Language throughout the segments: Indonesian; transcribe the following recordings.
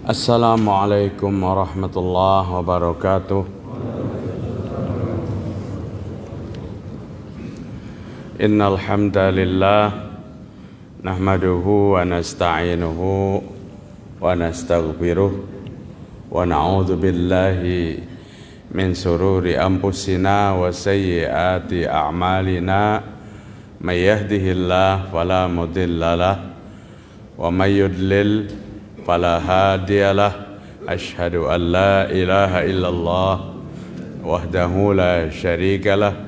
Assalamualaikum warahmatullahi wabarakatuh. Innal hamdalillah nahmaduhu wa nasta'inuhu wa nastaghfiruh wa na'udzu billahi min sururi anfusina wa sayyiati a'malina may yahdihillahu fala mudhillalah wa may yudlil fala hadiyalah. Asyhadu an la ilaha illallah wahdahu la syarikalah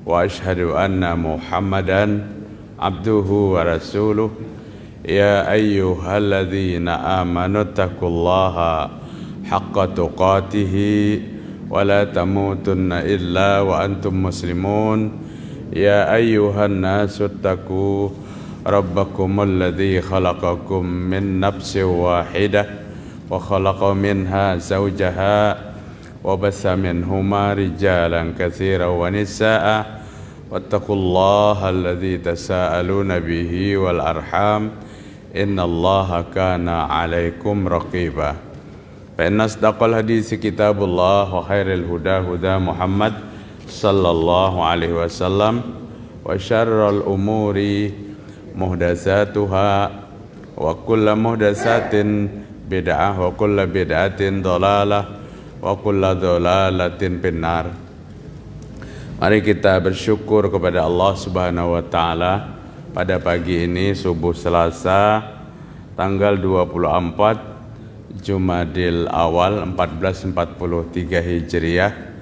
wa asyhadu anna Muhammadan abduhu wa rasuluh. Ya ayyuhalladzina amanu taqullaha haqqa tuqatih wa la tamutunna illa wa antum muslimun. Ya ayyuhan nasu taqu rabbakumul ladzi khalaqakum min nafsin wahidah wa khalaqa minha zawjaha wa bassa minhuma rijalan katsiran wa nisaa'a wattaqullaha alladzi tasaaluna bihi wal arham innallaha kana 'alaikum raqiba. Fa inna asdaqal hadits kitabullah wa khairil huda huda Muhammad sallallahu alaihi wasallam wa syarrul umuri muhdatsatuha wa kullu muhdatsatin bid'ah wa kullu bid'atin dhalalah wa kullu dhalalatin finnar. Mari kita bersyukur kepada Allah Subhanahu wa taala pada pagi ini subuh Selasa tanggal 24 Jumadil Awal 1443 Hijriah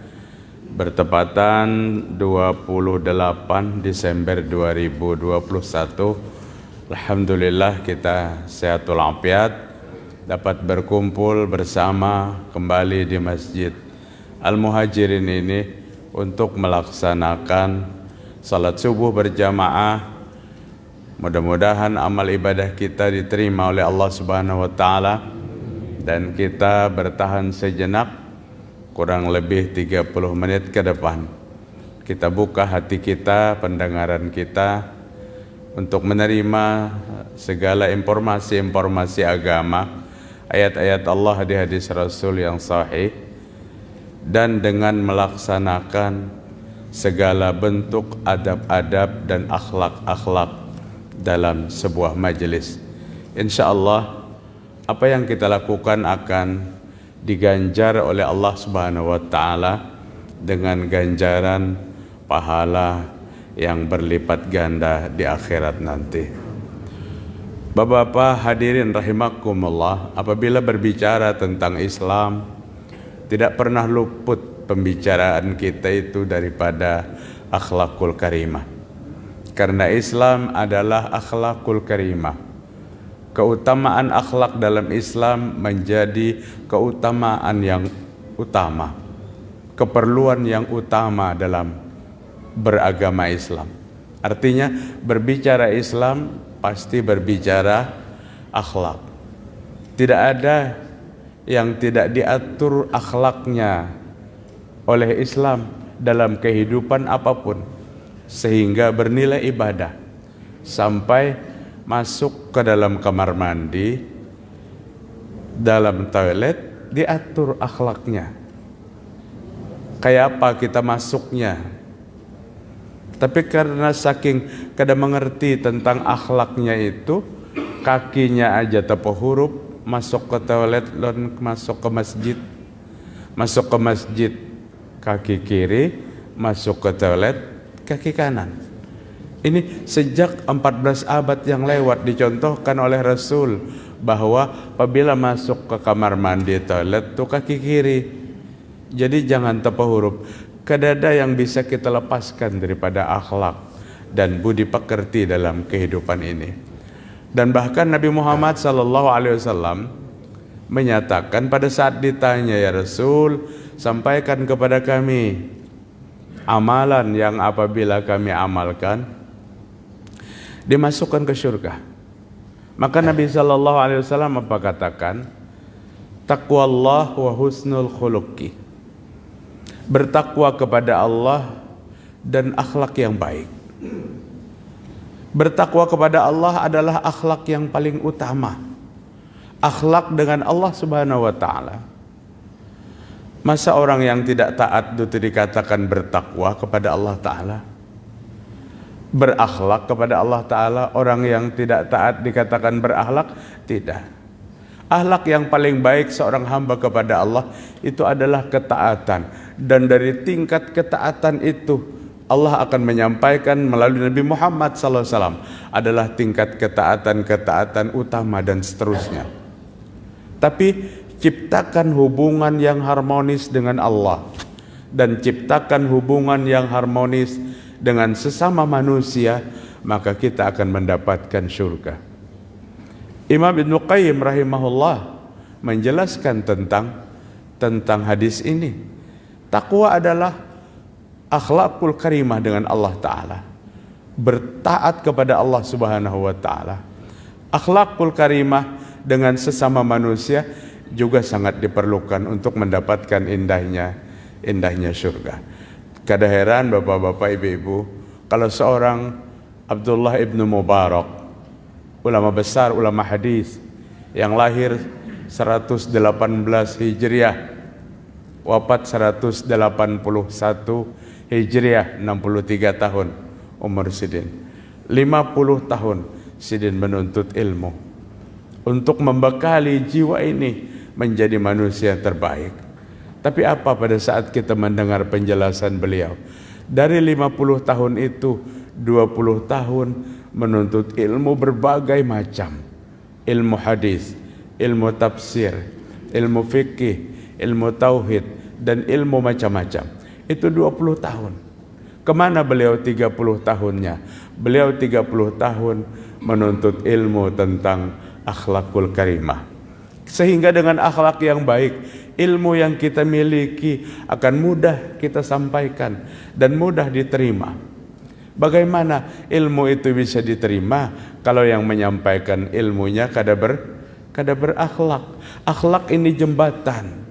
bertepatan 28 Desember 2021. Alhamdulillah kita sehatul afiat, dapat berkumpul bersama kembali di Masjid Al-Muhajirin ini untuk melaksanakan salat subuh berjamaah. Mudah-mudahan amal ibadah kita diterima oleh Allah Subhanahu wa taala dan kita bertahan sejenak kurang lebih 30 menit ke depan. Kita buka hati kita, pendengaran kita untuk menerima segala informasi-informasi agama, ayat-ayat Allah, hadis Rasul yang sahih, dan dengan melaksanakan segala bentuk adab-adab dan akhlak-akhlak dalam sebuah majelis. InsyaAllah apa yang kita lakukan akan diganjar oleh Allah Subhanahu wa taala dengan ganjaran pahala yang berlipat ganda di akhirat nanti. Bapak-bapak hadirin rahimakumullah, apabila berbicara tentang Islam, tidak pernah luput pembicaraan kita itu daripada akhlakul karimah. Karena Islam adalah akhlakul karimah. Keutamaan akhlak dalam Islam menjadi keutamaan yang utama, keperluan yang utama dalam beragama Islam. Artinya berbicara Islam pasti berbicara akhlak. Tidak ada yang tidak diatur akhlaknya oleh Islam dalam kehidupan apapun, sehingga bernilai ibadah. Sampai masuk ke dalam kamar mandi, dalam toilet, diatur akhlaknya. Kayak apa kita masuknya. Tapi karena saking kada mengerti tentang akhlaknya itu, kakinya aja tepo huruf, masuk ke toilet, masuk ke masjid. Masuk ke masjid, kaki kiri, masuk ke toilet, kaki kanan. Ini sejak 14 abad yang lewat dicontohkan oleh Rasul bahwa apabila masuk ke kamar mandi toilet tuh kaki kiri. Jadi jangan tepo huruf. Kada ada yang bisa kita lepaskan daripada akhlak dan budi pekerti dalam kehidupan ini. Dan bahkan Nabi Muhammad SAW menyatakan pada saat ditanya, ya Rasul, sampaikan kepada kami amalan yang apabila kami amalkan dimasukkan ke surga. Maka Nabi SAW apa katakan? Taqwallah wa husnul khuluqi. Bertakwa kepada Allah dan akhlak yang baik. Bertakwa kepada Allah adalah akhlak yang paling utama. akhlak dengan Allah Subhanahu wa taala. Masa orang yang tidak taat itu dikatakan bertakwa kepada Allah taala? Berakhlak kepada Allah taala, orang yang tidak taat dikatakan berakhlak? Tidak. Akhlak yang paling baik seorang hamba kepada Allah itu adalah ketaatan. Dan dari tingkat ketaatan itu Allah akan menyampaikan melalui Nabi Muhammad SAW adalah tingkat ketaatan utama dan seterusnya. Tapi ciptakan hubungan yang harmonis dengan Allah dan ciptakan hubungan yang harmonis dengan sesama manusia, maka kita akan mendapatkan surga. Imam Ibnu Qayyim rahimahullah menjelaskan tentang hadis ini. Takwa adalah akhlakul karimah dengan Allah Ta'ala, bertaat kepada Allah Subhanahu wa Ta'ala. Akhlakul karimah dengan sesama manusia juga sangat diperlukan untuk mendapatkan indahnya surga. Kada heran bapak-bapak, ibu-ibu, kalau seorang Abdullah ibnu Mubarak, ulama besar, ulama hadis yang lahir 118 Hijriah, wafat 181 Hijriah, 63 tahun umur Sidin. 50 tahun Sidin menuntut ilmu untuk membekali jiwa ini menjadi manusia terbaik. Tapi apa pada saat kita mendengar penjelasan beliau? Dari 50 tahun itu 20 tahun menuntut ilmu berbagai macam, ilmu hadis, ilmu tafsir, ilmu fikih, ilmu tauhid, dan ilmu macam-macam. Itu 20 tahun. Kemana beliau 30 tahunnya? Beliau 30 tahun menuntut ilmu tentang akhlakul karimah. Sehingga dengan akhlak yang baik, ilmu yang kita miliki akan mudah kita sampaikan dan mudah diterima. Bagaimana ilmu itu bisa diterima kalau yang menyampaikan ilmunya kada berakhlak? Akhlak ini jembatan.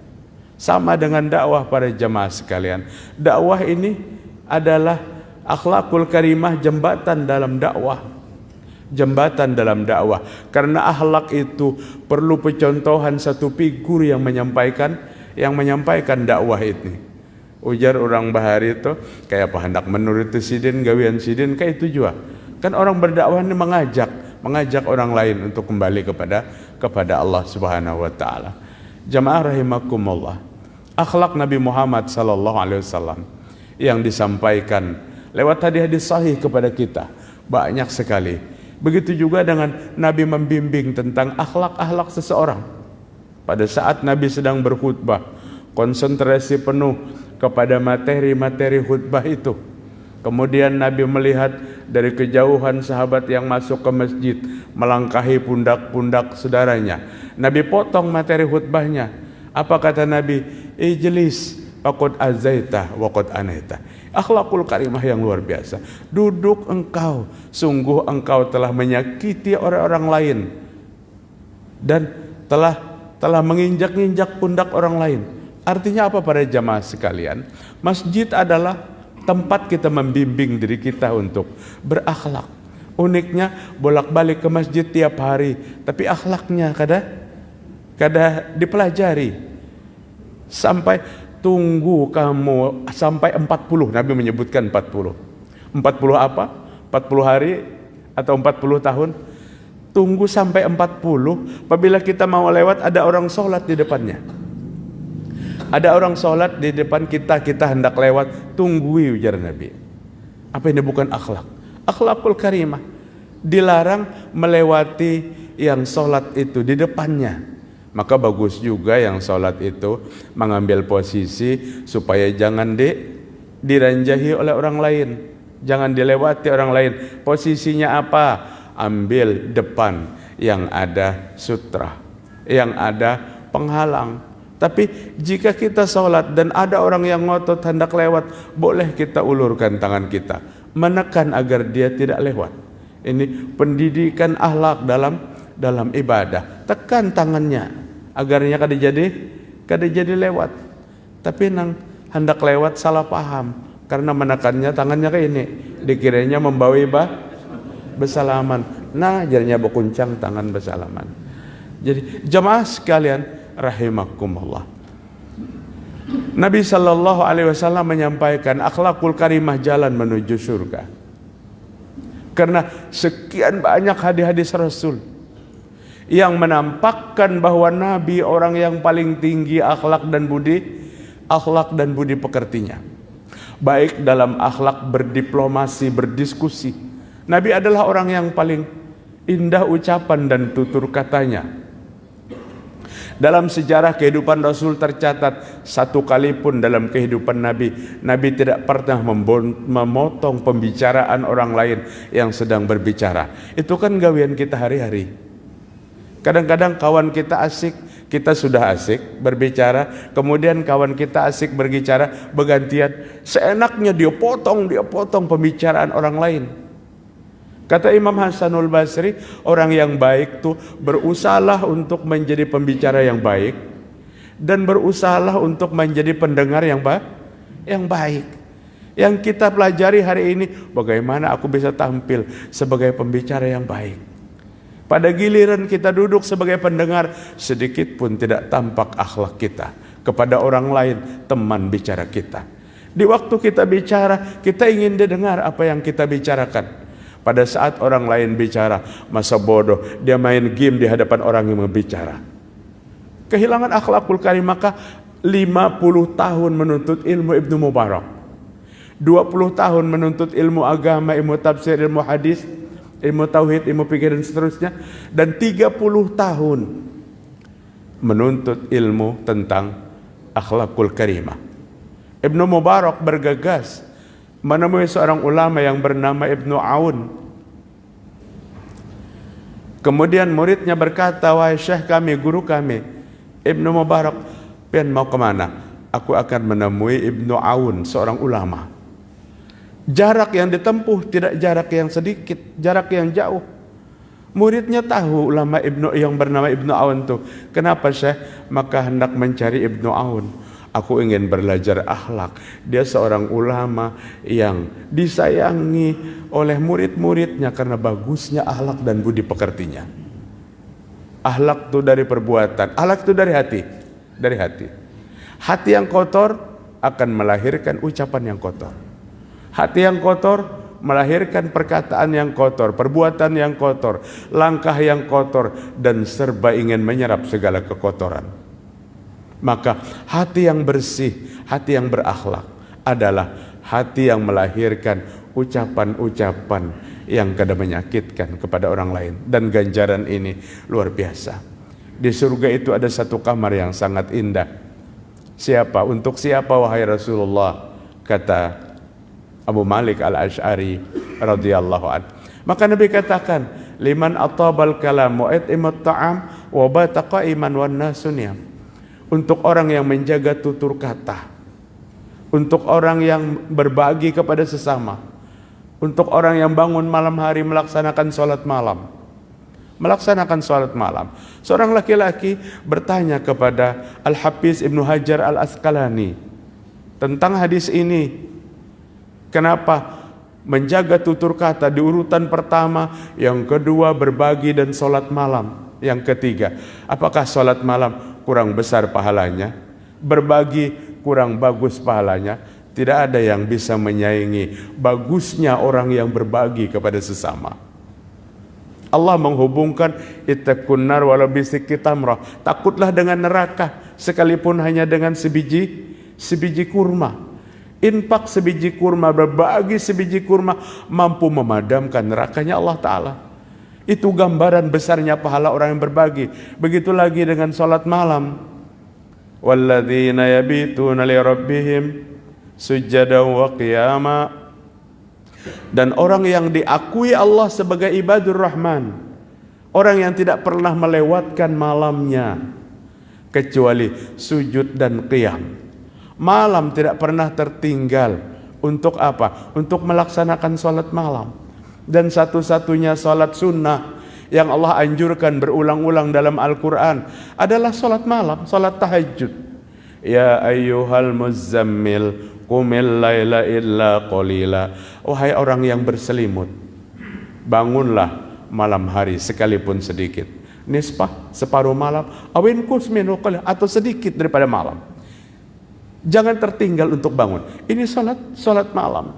Sama dengan dakwah para jemaah sekalian. Dakwah ini adalah akhlakul karimah, jembatan dalam dakwah. Jembatan dalam dakwah. Karena akhlak itu perlu percontohan satu figur yang menyampaikan dakwah ini. Ujar orang Bahari itu kayak apa hendak menurut Sidin, gawian Sidin kayak itu juga. Kan orang berdakwah ini mengajak orang lain untuk kembali kepada Allah Subhanahu wa taala. Jamaah rahimakumullah. Akhlak Nabi Muhammad sallallahu alaihi wasallam yang disampaikan lewat hadis sahih kepada kita banyak sekali. Begitu juga dengan Nabi membimbing tentang akhlak-akhlak seseorang. Pada saat Nabi sedang berkhutbah, konsentrasi penuh kepada materi-materi khutbah itu. Kemudian Nabi melihat dari kejauhan sahabat yang masuk ke masjid, melangkahi pundak-pundak saudaranya. Nabi potong materi khutbahnya. Apa kata Nabi? Ijlis faqad azaita wa qad anaita. Akhlakul karimah yang luar biasa. Duduk engkau, sungguh engkau telah menyakiti orang-orang lain dan telah menginjak-injak pundak orang lain. Artinya apa para jamaah sekalian? Masjid adalah tempat kita membimbing diri kita untuk berakhlak. Uniknya bolak-balik ke masjid tiap hari, tapi akhlaknya kada dipelajari. Sampai tunggu kamu sampai 40, Nabi menyebutkan 40. 40 apa? 40 hari atau 40 tahun? Tunggu sampai 40, apabila kita mau lewat ada orang sholat di depannya. Ada orang sholat di depan kita hendak lewat, tunggui, ujar Nabi. Apa ini bukan akhlak? Akhlakul karimah. Dilarang melewati yang sholat itu di depannya. Maka bagus juga yang sholat itu mengambil posisi supaya jangan diranjahi oleh orang lain. Jangan dilewati orang lain. Posisinya apa? Ambil depan yang ada sutra, yang ada penghalang. Tapi jika kita sholat dan ada orang yang ngotot hendak lewat, boleh kita ulurkan tangan kita, menekan agar dia tidak lewat. Ini pendidikan akhlak dalam ibadah. Tekan tangannya agarnya kada jadi lewat. Tapi nang hendak lewat salah paham karena menekannya tangannya kayak ini, dikiranya membawa besalaman. Nah, jadinya berkuncang tangan besalaman. Jadi jamaah sekalian rahimakumullah, Nabi sallallahu alaihi wasallam menyampaikan akhlakul karimah jalan menuju surga. Karena sekian banyak hadis-hadis Rasul yang menampakkan bahwa Nabi orang yang paling tinggi akhlak dan budi pekertinya. Baik dalam akhlak berdiplomasi, berdiskusi. Nabi adalah orang yang paling indah ucapan dan tutur katanya. Dalam sejarah kehidupan Rasul tercatat satu kali pun dalam kehidupan Nabi tidak pernah memotong pembicaraan orang lain yang sedang berbicara. Itu kan gawean kita hari-hari. Kadang-kadang kawan kita asik, kita sudah asik berbicara, kemudian kawan kita asik berbicara, bergantian. Seenaknya dia potong pembicaraan orang lain. Kata Imam Hasanul Basri, orang yang baik tuh berusahalah untuk menjadi pembicara yang baik dan berusahalah untuk menjadi pendengar yang baik. Yang kita pelajari hari ini, bagaimana aku bisa tampil sebagai pembicara yang baik. Pada giliran kita duduk sebagai pendengar, sedikit pun tidak tampak akhlak kita kepada orang lain, teman bicara kita. Di waktu kita bicara, kita ingin didengar apa yang kita bicarakan. Pada saat orang lain bicara, masa bodoh, dia main game di hadapan orang yang berbicara. Kehilangan akhlakul karimah. Maka 50 tahun menuntut ilmu Ibnu Mubarak, 20 tahun menuntut ilmu agama, ilmu tafsir, ilmu hadis, ilmu tauhid, ilmu fikih dan seterusnya, dan 30 tahun menuntut ilmu tentang akhlakul karimah. Ibnu Mubarak bergegas menemui seorang ulama yang bernama Ibnu Aun. Kemudian muridnya berkata, wahai syekh kami, guru kami, Ibnu Mubarak, pian mau kemana? Aku akan menemui Ibnu Aun, seorang ulama. Jarak yang ditempuh tidak jarak yang sedikit, jarak yang jauh. Muridnya tahu ulama yang bernama Ibnu Aun itu. Kenapa syekh? Maka hendak mencari Ibnu Aun. Aku ingin belajar akhlak. Dia seorang ulama yang disayangi oleh murid-muridnya karena bagusnya akhlak dan budi pekertinya. Akhlak itu dari perbuatan, akhlak itu dari hati. Dari hati. Hati yang kotor akan melahirkan ucapan yang kotor. Hati yang kotor melahirkan perkataan yang kotor, perbuatan yang kotor, langkah yang kotor, dan serba ingin menyerap segala kekotoran. Maka hati yang bersih, hati yang berakhlak adalah hati yang melahirkan ucapan-ucapan yang kadang menyakitkan kepada orang lain. Dan ganjaran ini luar biasa. Di surga itu ada satu kamar yang sangat indah. Siapa? Untuk siapa wahai Rasulullah? Kata Abu Malik Al-Asy'ari radhiyallahu anhu. Maka Nabi katakan, liman atabal kalam wa at'imat ta'am wa bata qa'iman wan nasu niyam. Untuk orang yang menjaga tutur kata, untuk orang yang berbagi kepada sesama, untuk orang yang bangun malam hari melaksanakan sholat malam. Seorang laki-laki bertanya kepada Al-Hafiz Ibnu Hajar Al-Asqalani tentang hadis ini. Kenapa menjaga tutur kata di urutan pertama, yang kedua berbagi dan sholat malam, yang ketiga apakah sholat malam kurang besar pahalanya, berbagi kurang bagus pahalanya? Tidak ada yang bisa menyaingi bagusnya orang yang berbagi kepada sesama. Allah menghubungkan ittaqun nar walau bisikki tamrah. Takutlah dengan neraka sekalipun hanya dengan sebiji kurma. Infak sebiji kurma, berbagi sebiji kurma mampu memadamkan nerakanya Allah Ta'ala. Itu gambaran besarnya pahala orang yang berbagi. Begitu lagi dengan sholat malam. Walladzina yabituna li rabbihim sujjadan wa qiyama. Dan orang yang diakui Allah sebagai ibadur rahman, orang yang tidak pernah melewatkan malamnya kecuali sujud dan qiyam. Malam tidak pernah tertinggal. Untuk apa? Untuk melaksanakan sholat malam. Dan satu-satunya sholat sunnah yang Allah anjurkan berulang-ulang dalam Al-Quran adalah sholat malam, sholat tahajud. Ya ayyuhal muzammil qumil laila illa qalila. Wahai orang yang berselimut, bangunlah malam hari sekalipun sedikit. nisfah, separuh malam, awin kus minhu qalil, atau sedikit daripada malam. Jangan tertinggal untuk bangun. Ini salat malam.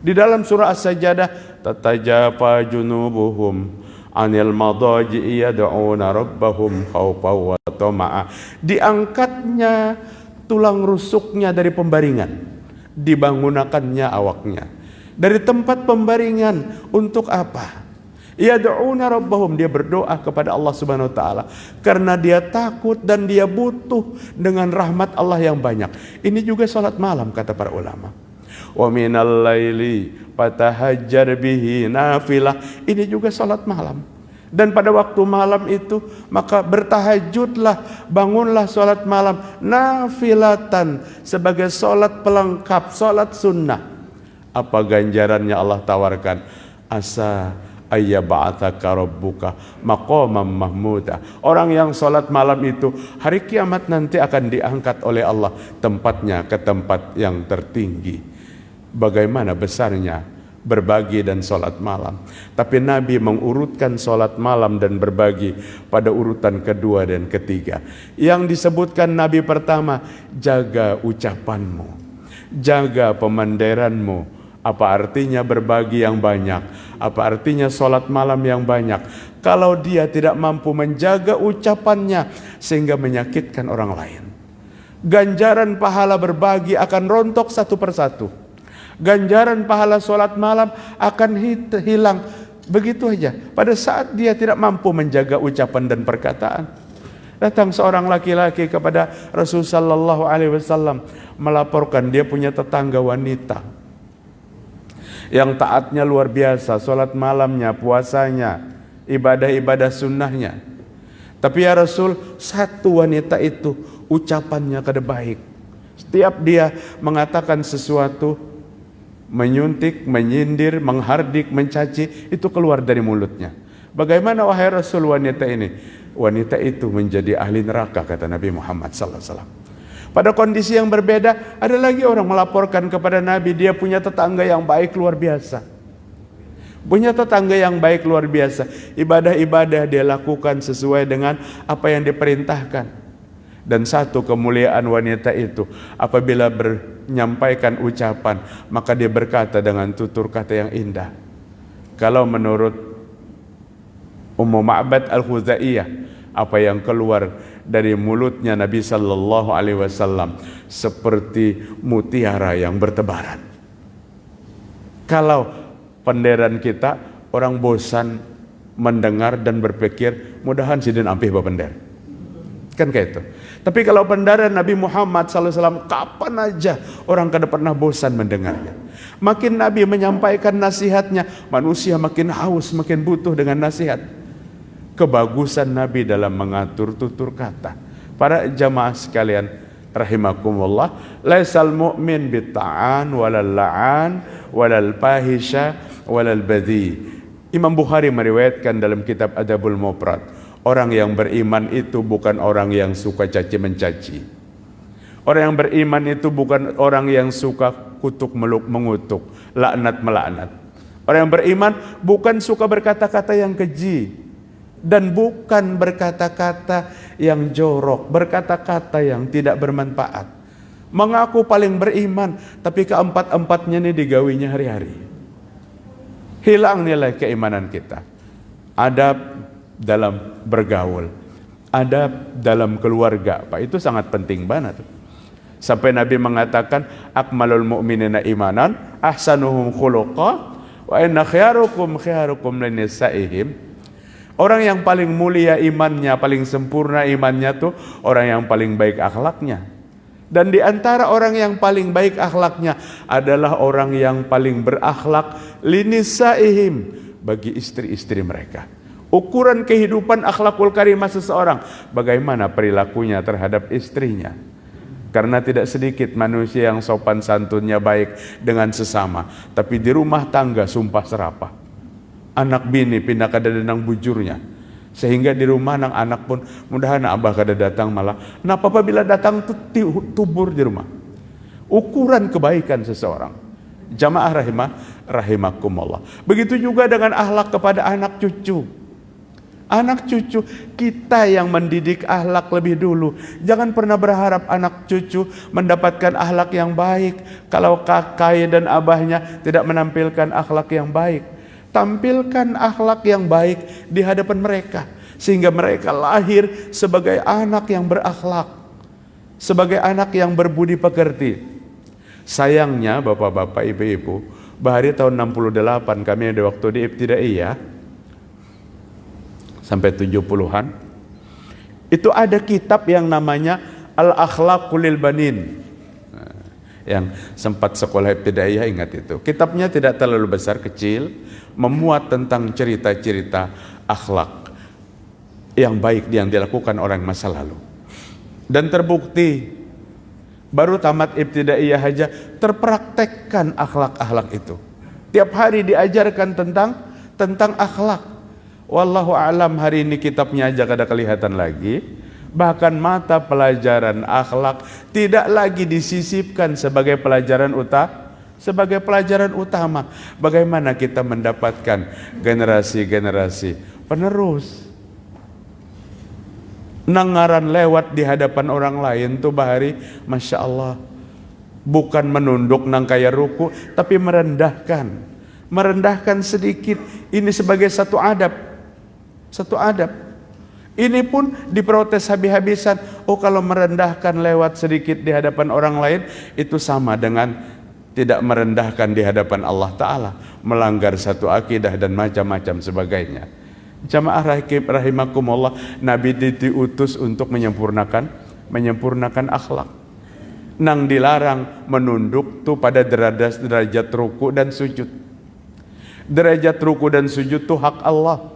Di dalam surah As-Sajdah, tatajafa junubuhum anil madaji'i yad'una rabbahum khawfan wa tama'a. Diangkatnya tulang rusuknya dari pembaringan, dibangunkannya awaknya dari tempat pembaringan. Untuk apa? Yad'una rabbahum, dia berdoa kepada Allah Subhanahu wa taala karena dia takut dan dia butuh dengan rahmat Allah yang banyak. Ini juga salat malam kata para ulama. Wa minal laili fatahajjar bihi nafilah, ini juga salat malam. Dan pada waktu malam itu maka bertahajudlah, bangunlah salat malam nafilatan, sebagai salat pelengkap, salat sunnah. Apa ganjarannya Allah tawarkan? Asa ayyab'atsaka rabbuka maqaman mahmuda. Orang yang salat malam itu hari kiamat nanti akan diangkat oleh Allah tempatnya ke tempat yang tertinggi. Bagaimana besarnya berbagi dan salat malam. Tapi Nabi mengurutkan salat malam dan berbagi pada urutan kedua dan ketiga. Yang disebutkan Nabi pertama, jaga ucapanmu, jaga pemandiranmu. Apa artinya berbagi yang banyak? Apa artinya salat malam yang banyak? Kalau dia tidak mampu menjaga ucapannya sehingga menyakitkan orang lain, ganjaran pahala berbagi akan rontok satu persatu. Ganjaran pahala salat malam akan hilang begitu aja pada saat dia tidak mampu menjaga ucapan dan perkataan. Datang seorang laki-laki kepada Rasulullah sallallahu alaihi wasallam melaporkan dia punya tetangga wanita yang taatnya luar biasa, salat malamnya, puasanya, ibadah-ibadah sunnahnya. Tapi ya Rasul, satu wanita itu ucapannya kada baik. Setiap dia mengatakan sesuatu, menyuntik, menyindir, menghardik, mencaci, itu keluar dari mulutnya. Bagaimana wahai Rasul wanita ini? Wanita itu menjadi ahli neraka kata Nabi Muhammad sallallahu alaihi wasallam. Pada kondisi yang berbeda, ada lagi orang melaporkan kepada Nabi, dia punya tetangga yang baik luar biasa. Punya tetangga yang baik luar biasa. Ibadah-ibadah dia lakukan sesuai dengan apa yang diperintahkan. Dan satu kemuliaan wanita itu, apabila menyampaikan ucapan, maka dia berkata dengan tutur kata yang indah. Kalau menurut Ummu Ma'bad Al-Khuzaiyah, apa yang keluar dari mulutnya Nabi sallallahu alaihi wasallam seperti mutiara yang bertebaran. Kalau penderan kita, orang bosan mendengar dan berpikir, mudahan sidin ampih bapender. Kan kayak itu. Tapi kalau pendaran Nabi Muhammad SAW, kapan aja orang kada pernah bosan mendengarnya. Makin Nabi menyampaikan nasihatnya, manusia makin haus, makin butuh dengan nasihat. Kebagusan Nabi dalam mengatur tutur kata. Para jamaah sekalian rahimakumullah, laisal mu'min bitta'an walal la'an walal fahisha walal badhi. Imam Bukhari meriwayatkan dalam kitab Adabul Mufrad, orang yang beriman itu bukan orang yang suka caci mencaci. Orang yang beriman itu bukan orang yang suka kutuk mengutuk, laknat melaknat. Orang yang beriman bukan suka berkata-kata yang keji, dan bukan berkata-kata yang jorok, berkata-kata yang tidak bermanfaat. Mengaku paling beriman, tapi keempat-empatnya ini digawinya hari-hari. Hilang nilai keimanan kita. Adab dalam bergaul, adab dalam keluarga, Pak, itu sangat penting banget. Sampai Nabi mengatakan, akmalul mu'minina imanan, ahsanuhum khuluqa, wa inna khiyarukum linisa'ihim. Orang yang paling mulia imannya, paling sempurna imannya tuh orang yang paling baik akhlaknya. Dan di antara orang yang paling baik akhlaknya adalah orang yang paling berakhlak linisaihim, bagi istri-istri mereka. Ukuran kehidupan akhlakul karimah seseorang, bagaimana perilakunya terhadap istrinya. Karena tidak sedikit manusia yang sopan santunnya baik dengan sesama, tapi di rumah tangga sumpah serapah. Anak bini pindah ke danang bujurnya, sehingga di rumah anak pun mudahan abah kada datang, malah nah papa bila datang tubur di rumah. Ukuran kebaikan seseorang. Jamaah rahimakumullah. Begitu juga dengan akhlak kepada anak cucu. Anak cucu kita yang mendidik akhlak lebih dulu. Jangan pernah berharap anak cucu mendapatkan akhlak yang baik kalau kakak dan abahnya tidak menampilkan akhlak yang baik. Tampilkan akhlak yang baik di hadapan mereka sehingga mereka lahir sebagai anak yang berakhlak, sebagai anak yang berbudi pekerti. Sayangnya bapak-bapak, ibu-ibu, bahari tahun 68 kami ada waktu di Ibtidaiyah sampai 70-an, itu ada kitab yang namanya Al-Akhlaqul lil Banin. Yang sempat sekolah Ibtidaiyah ingat itu. Kitabnya tidak terlalu besar, kecil, memuat tentang cerita-cerita akhlak yang baik yang dilakukan orang masa lalu. Dan terbukti baru tamat Ibtidaiyah aja terpraktekkan akhlak-akhlak itu. Tiap hari diajarkan tentang akhlak. Wallahu a'lam, hari ini kitabnya aja kada kelihatan lagi. Bahkan mata pelajaran akhlak tidak lagi disisipkan sebagai pelajaran utama. Bagaimana kita mendapatkan generasi-generasi penerus? Nangaran lewat di hadapan orang lain tuh bahari, Masya Allah, bukan menunduk nang kaya ruku, tapi merendahkan sedikit. Ini sebagai satu adab. Ini pun diprotes habis-habisan. Oh, kalau merendahkan lewat sedikit di hadapan orang lain, itu sama dengan tidak merendahkan di hadapan Allah Ta'ala, melanggar satu akidah dan macam-macam sebagainya. Jamaah rahimakumullah, Nabi diutus untuk menyempurnakan akhlak. Nang dilarang menunduk tuh pada derajat ruku dan sujud. Derajat ruku dan sujud tuh hak Allah.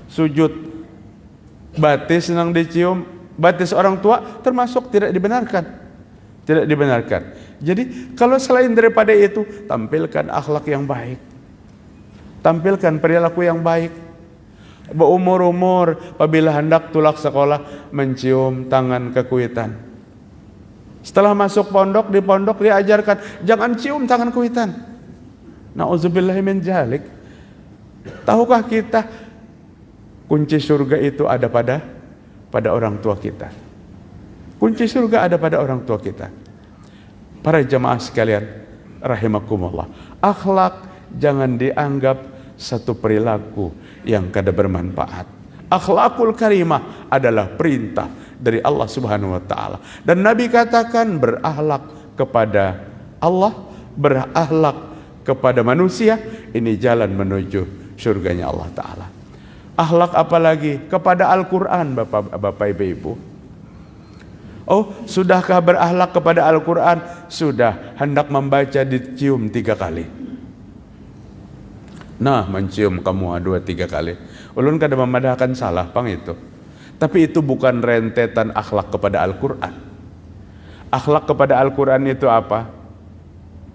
Sujud, batis nang dicium, batis orang tua termasuk tidak dibenarkan. Jadi kalau selain daripada itu, tampilkan akhlak yang baik, tampilkan perilaku yang baik. Berumur-umur apabila hendak tulak sekolah, mencium tangan kekuitan. Setelah masuk pondok, di pondok diajarkan jangan cium tangan kuitan. Nauzubillahi min dzalik. Tahukah kita kunci surga itu ada pada orang tua kita? Kunci surga ada pada orang tua kita. Para jamaah sekalian rahimakumullah, akhlak jangan dianggap satu perilaku yang kada bermanfaat. Akhlakul karimah adalah perintah dari Allah Subhanahu wa taala. Dan Nabi katakan berakhlak kepada Allah, berakhlak kepada manusia, ini jalan menuju surganya Allah Ta'ala. Akhlak apalagi? Kepada Al-Quran, Bapak Ibu. Oh, sudahkah berakhlak kepada Al-Quran? Sudah, hendak membaca dicium 3 kali. Nah, mencium kamu 2-3 kali. Ulun kada memadahkan salah pang itu. Tapi itu bukan rentetan akhlak kepada Al-Quran. Akhlak kepada Al-Quran itu apa?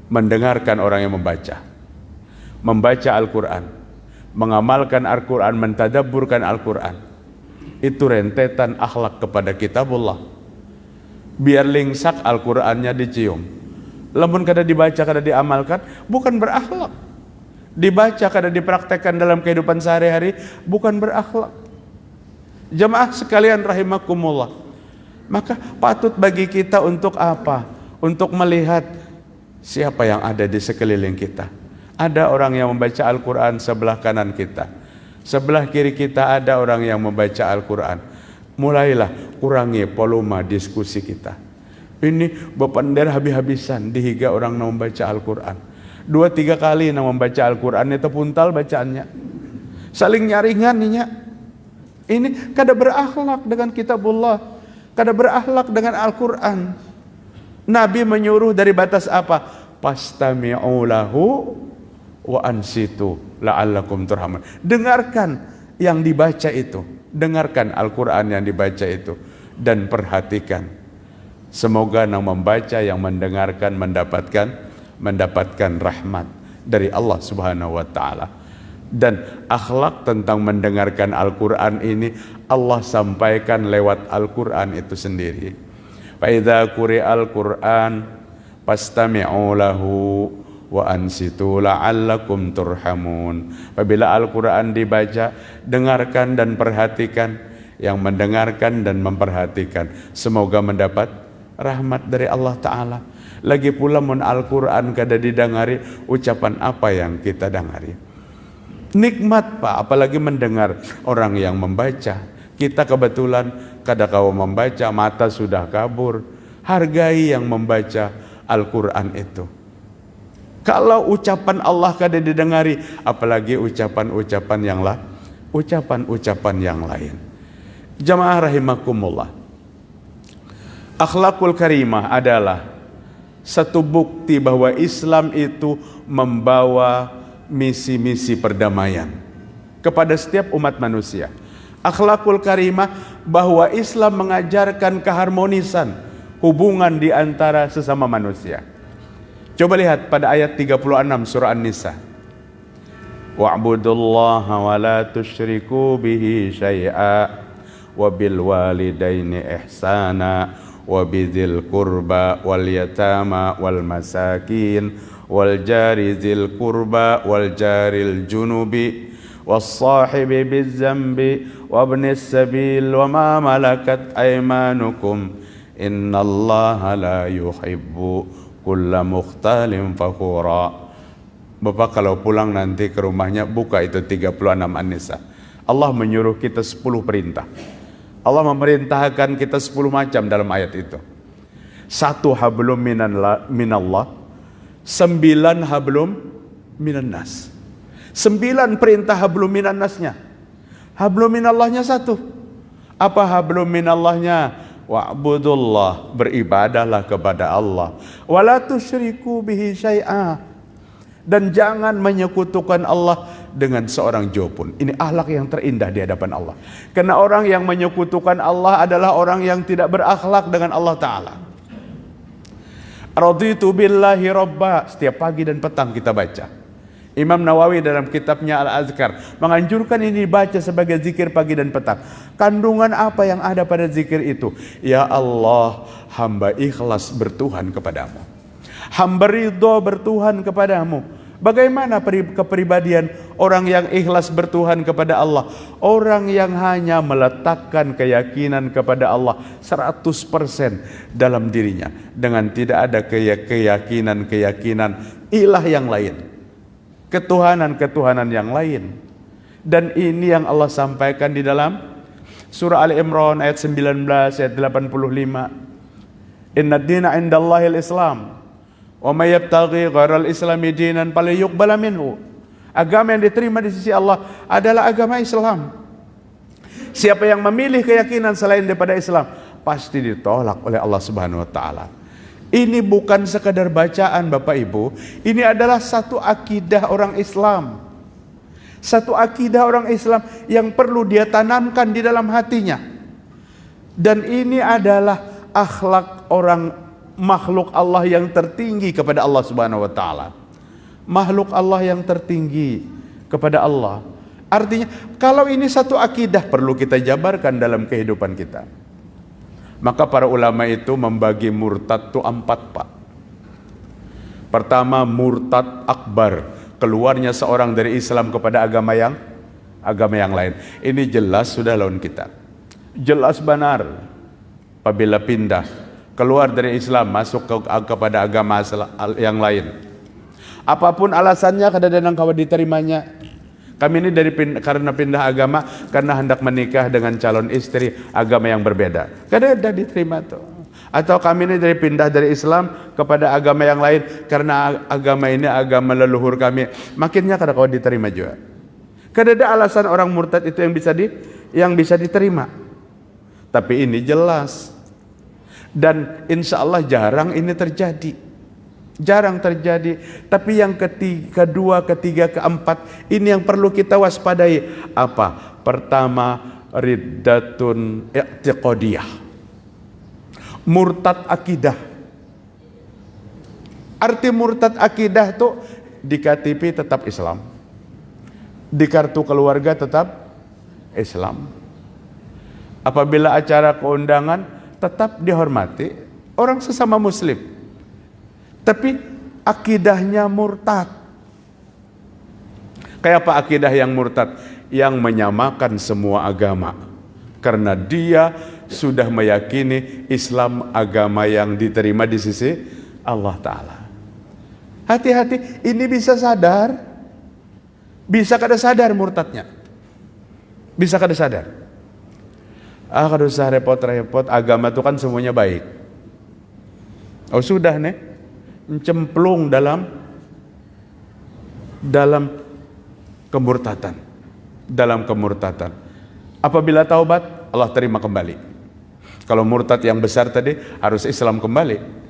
Mendengarkan orang yang membaca Al-Quran, mengamalkan Al-Quran, mentadabburkan Al-Quran. Itu rentetan akhlak kepada kitabullah. Biar lingsak Al-Qurannya dicium. Lamun kada dibaca, kada diamalkan, bukan berakhlak. Dibaca kada dipraktekkan dalam kehidupan sehari-hari, bukan berakhlak. Jamaah sekalian rahimakumullah, maka patut bagi kita untuk apa? Untuk melihat siapa yang ada di sekeliling kita. Ada orang yang membaca Al-Quran sebelah kanan kita, sebelah kiri kita ada orang yang membaca Al-Quran. Mulailah kurangi volume diskusi kita. Ini bepender habis-habisan dihiga orang yang membaca Al-Quran. 2-3 kali yang membaca Al-Quran itu puntal bacaannya, saling nyaringan ninya. Ini kada berakhlak dengan kitabullah, kada berakhlak dengan Al-Quran. Nabi menyuruh dari batas apa? Pastami'u lahu wa ansitu la'allakum turhamun. Dengarkan yang dibaca itu, dengarkan Al-Quran yang dibaca itu, dan perhatikan. Semoga yang membaca, yang mendengarkan mendapatkan rahmat dari Allah Subhanahu wa taala. Dan akhlak tentang mendengarkan Al-Quran ini Allah sampaikan lewat Al-Quran itu sendiri. Fa idza quri'al Qur'an fastami'u lahu wa ansitu la'allakum turhamun. Apabila Al-Quran dibaca, dengarkan dan perhatikan. Yang mendengarkan dan memperhatikan semoga mendapat rahmat dari Allah Ta'ala. Lagi pula mun Al-Quran kada didengari, ucapan apa yang kita dengari? Nikmat Pak, apalagi mendengar orang yang membaca. Kita kebetulan kada kau membaca, mata sudah kabur. Hargai yang membaca Al-Quran itu. Kalau ucapan Allah kada didengari, apalagi ucapan-ucapan yang lain. Jamaah rahimakumullah. Akhlakul karimah adalah satu bukti bahwa Islam itu membawa misi-misi perdamaian kepada setiap umat manusia. Akhlakul karimah bahwa Islam mengajarkan keharmonisan hubungan di antara sesama manusia. Coba lihat pada ayat 36 surah An-Nisa. Wa'budullaha wa la tusyriku bihi syai'a wa bil walidaini ihsana wa bidzil qurba wal yatama wal masakin wal jari dzil qurba wal jaril junubi was sahibi biz zambi wa ibnis sabil wa ma malakat aymanukum innallaha la yuhibbu kulla mukhtalin fakhura. Bapak kalau pulang nanti ke rumahnya buka itu 36 An-Nisa. Allah menyuruh kita 10 perintah. Allah memerintahkan kita 10 macam dalam ayat itu. 1 hablum minallah, 9 hablum minannas. 9 perintah hablum minannasnya. Hablum minallahnya 1. Apa hablum minallahnya? Wa'budullah, beribadahlah kepada Allah. Wala tusyriku bihi syai'a, dan jangan menyekutukan Allah dengan seorang jauh pun. Ini akhlak yang terindah di hadapan Allah. Karena orang yang menyekutukan Allah adalah orang yang tidak berakhlak dengan Allah Ta'ala. Raditu billahi robba, setiap pagi dan petang kita baca. Imam Nawawi dalam kitabnya Al-Azkar menganjurkan ini dibaca sebagai zikir pagi dan petang. Kandungan apa yang ada pada zikir itu? Ya Allah, hamba ikhlas bertuhan kepadamu. Hamba ridho bertuhan kepadamu. Bagaimana kepribadian orang yang ikhlas bertuhan kepada Allah? Orang yang hanya meletakkan keyakinan kepada Allah 100% dalam dirinya, dengan tidak ada keyakinan ilah yang lain, ketuhanan yang lain. Dan ini yang Allah sampaikan di dalam surah Ali Imran ayat 19 ayat 85. Inna ad-dina 'indallahil Islam. Wa may yabtaghi ghairal islami dinan falyuqbal minhu. Agama yang diterima di sisi Allah adalah agama Islam. Siapa yang memilih keyakinan selain daripada Islam pasti ditolak oleh Allah Subhanahu wa taala. Ini bukan sekadar bacaan Bapak Ibu, ini adalah satu akidah orang Islam. Satu akidah orang Islam yang perlu dia tanamkan di dalam hatinya. Dan ini adalah akhlak orang makhluk Allah yang tertinggi kepada Allah Subhanahu wa taala. Makhluk Allah yang tertinggi kepada Allah. Artinya kalau ini satu akidah perlu kita jabarkan dalam kehidupan kita. Maka para ulama itu membagi murtad itu 4 Pak. Pertama, murtad akbar, keluarnya seorang dari Islam kepada agama yang lain. Ini jelas sudah lawan kita. Jelas benar. Apabila pindah keluar dari Islam masuk kepada agama yang lain, apapun alasannya kadang-kadang kau diterimanya. Kami ini karena pindah agama, karena hendak menikah dengan calon istri agama yang berbeda, kadang-kadang diterima tuh. Atau kami ini pindah dari Islam kepada agama yang lain karena agama ini agama leluhur kami, makinnya kadang kau diterima juga. Kadang-kadang alasan orang murtad itu yang bisa diterima. Tapi ini jelas. Dan insya Allah jarang ini terjadi. Jarang terjadi. Tapi yang kedua, ketiga, keempat, ini yang perlu kita waspadai. Apa? Pertama, riddatun i'tiqadiyah, murtad akidah. Arti murtad akidah itu di KTP tetap Islam, di kartu keluarga tetap Islam, apabila acara keundangan tetap dihormati orang sesama muslim. Tapi akidahnya murtad. Kayak apa akidah yang murtad? Yang menyamakan semua agama. Karena dia sudah meyakini Islam agama yang diterima di sisi Allah Ta'ala. Hati-hati, ini bisa sadar. Bisa kada sadar murtadnya. Bisa kada sadar. Kada usah repot-repot, agama itu kan semuanya baik. Oh sudah nih, mencemplung dalam kemurtatan. Dalam kemurtatan. Apabila taubat, Allah terima kembali. Kalau murtad yang besar tadi, harus Islam kembali.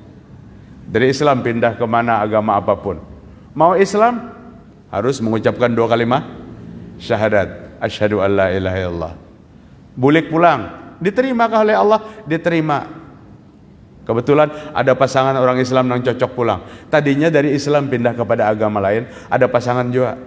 Dari Islam pindah kemana agama apapun. Mau Islam, harus mengucapkan 2 kalimat syahadat. Asyhadu an la ilaha illallah. Bulik pulang, diterimakah oleh Allah? Diterima. Kebetulan ada pasangan orang Islam yang cocok pulang. Tadinya dari Islam pindah kepada agama lain, ada pasangan juga.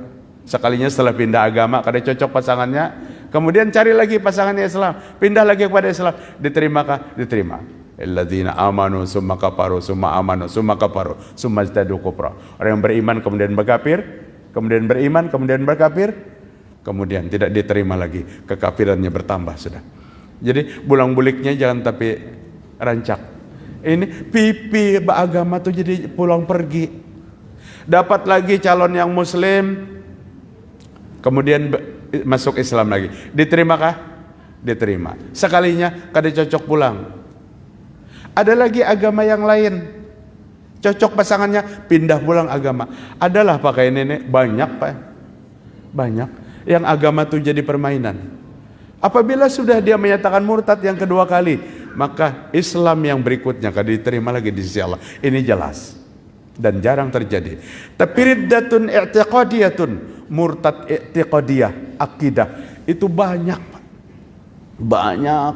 Sekalinya setelah pindah agama, kada cocok pasangannya, kemudian cari lagi pasangannya Islam, pindah lagi kepada Islam, diterimakah? Diterima. Alladzina amanu summa kafaru summa amanu summa kafaru summa zdadu kufra. Orang yang beriman kemudian berkafir, kemudian beriman, kemudian berkafir, kemudian tidak diterima lagi, kekafirannya bertambah sudah. Jadi bulang-buliknya jangan tapi rancak. Ini pipi beragama tuh jadi pulang pergi. Dapat lagi calon yang muslim, kemudian masuk Islam lagi. Diterimakah? Diterima. Sekalinya kada cocok pulang. Ada lagi agama yang lain, cocok pasangannya, pindah pulang agama. Adalah pakai nenek, banyak Pak. Banyak yang agama itu jadi permainan. Apabila sudah dia menyatakan murtad yang kedua kali, maka Islam yang berikutnya kada diterima lagi di sisi Allah. Ini jelas dan jarang terjadi. Tapi riddatun i'tiqadiyatun, murtad i'tiqadiyah, akidah, itu banyak Pak. Banyak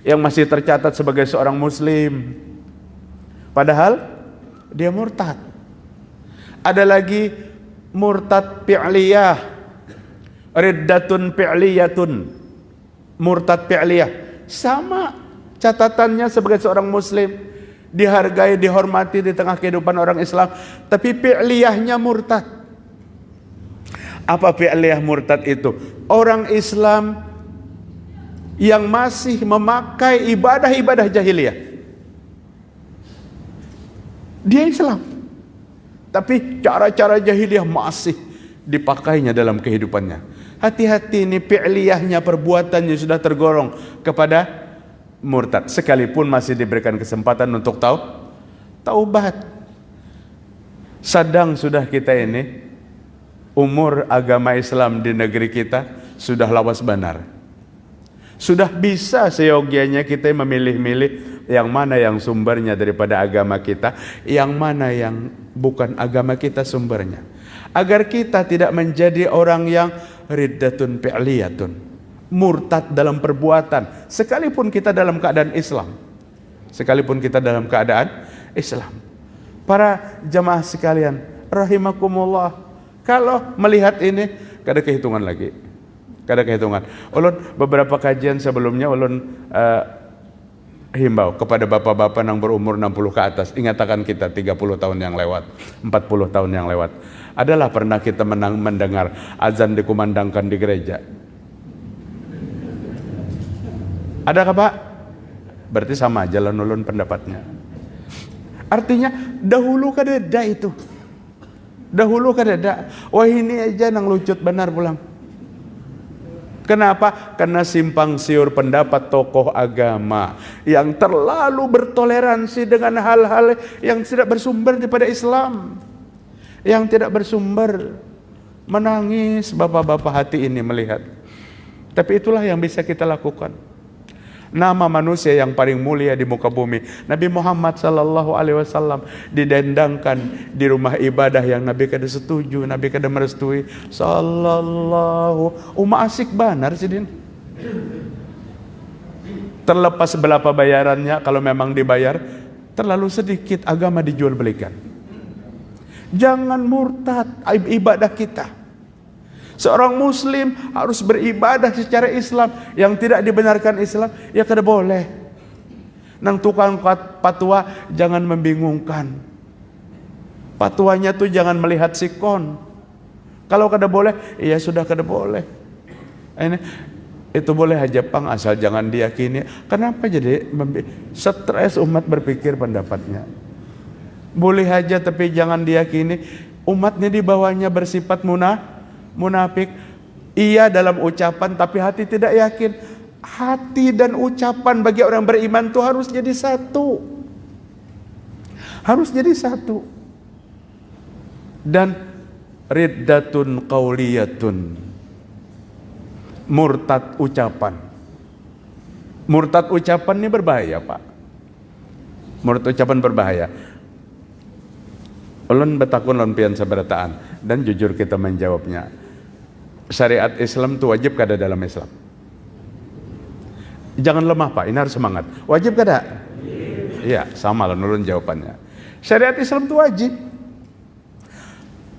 yang masih tercatat sebagai seorang muslim, padahal dia murtad. Ada lagi murtad fi'liyah, riddatun fi'liyatun, murtad fi'liyah, sama catatannya sebagai seorang muslim, dihargai, dihormati di tengah kehidupan orang Islam, tapi fi'liyahnya murtad. Apa fi'liyah murtad itu? Orang Islam yang masih memakai ibadah-ibadah jahiliyah. Dia Islam, tapi cara-cara jahiliyah masih dipakainya dalam kehidupannya. Hati-hati, ini fi'liyahnya, perbuatannya sudah tergolong kepada murtad, sekalipun masih diberikan kesempatan untuk taubat. Sadang sudah kita ini, umur agama Islam di negeri kita sudah lawas banar. Sudah bisa seyogianya kita memilih-milih yang mana yang sumbernya daripada agama kita, yang mana yang bukan agama kita sumbernya. Agar kita tidak menjadi orang yang riddatun fi'liyatun, murtad dalam perbuatan, sekalipun kita dalam keadaan Islam. Sekalipun kita dalam keadaan Islam. Para jamaah sekalian, rahimakumullah, kalau melihat ini, kada kehitungan lagi. Kada kehitungan. Ulun beberapa kajian sebelumnya ulun himbau kepada bapak-bapak yang berumur 60 ke atas. Ingatakan kita 30 tahun yang lewat, 40 tahun yang lewat. Adalah pernah kita mendengar azan dikumandangkan di gereja. Adakah Pak? Berarti sama jalan ulun pendapatnya. Artinya dahulu kadeda itu. Dahulu kadeda. Wah ini aja nang lucut benar pulang. Kenapa? Karena simpang siur pendapat tokoh agama yang terlalu bertoleransi dengan hal-hal yang tidak bersumber daripada Islam, yang tidak bersumber. Menangis bapak-bapak hati ini melihat. Tapi itulah yang bisa kita lakukan. Nama manusia yang paling mulia di muka bumi, Nabi Muhammad sallallahu alaihi wasallam, didendangkan di rumah ibadah yang Nabi kada setuju, Nabi kada merestui. Sallallahu, asik banar sidin. Terlepas berapa bayarannya, kalau memang dibayar terlalu sedikit, agama dijual belikan. Jangan murtad ibadah kita. Seorang muslim harus beribadah secara Islam. Yang tidak dibenarkan Islam, ya kada boleh. Nang tukang fatwa jangan membingungkan. Patuanya tuh jangan melihat sikon. Kalau kada boleh, iya sudah kada boleh. Ini itu boleh aja pang, asal jangan diyakini. Kenapa jadi stres umat berpikir pendapatnya? Boleh aja tapi jangan diyakini. Umatnya di bawahnya bersifat munafik. Iya dalam ucapan tapi hati tidak yakin. Hati dan ucapan bagi orang beriman itu harus jadi satu. Harus jadi satu. Dan riddatun qauliyatun, murtad ucapan. Murtad ucapan ini berbahaya, Pak. Murtad ucapan berbahaya. Ulun betakun lon pian sabarataan dan jujur kita menjawabnya. Syariat Islam itu wajib kada dalam Islam? Jangan lemah, Pak. Ini harus semangat. Wajib kada? Iya, sama lon ulun jawabannya. Syariat Islam itu wajib.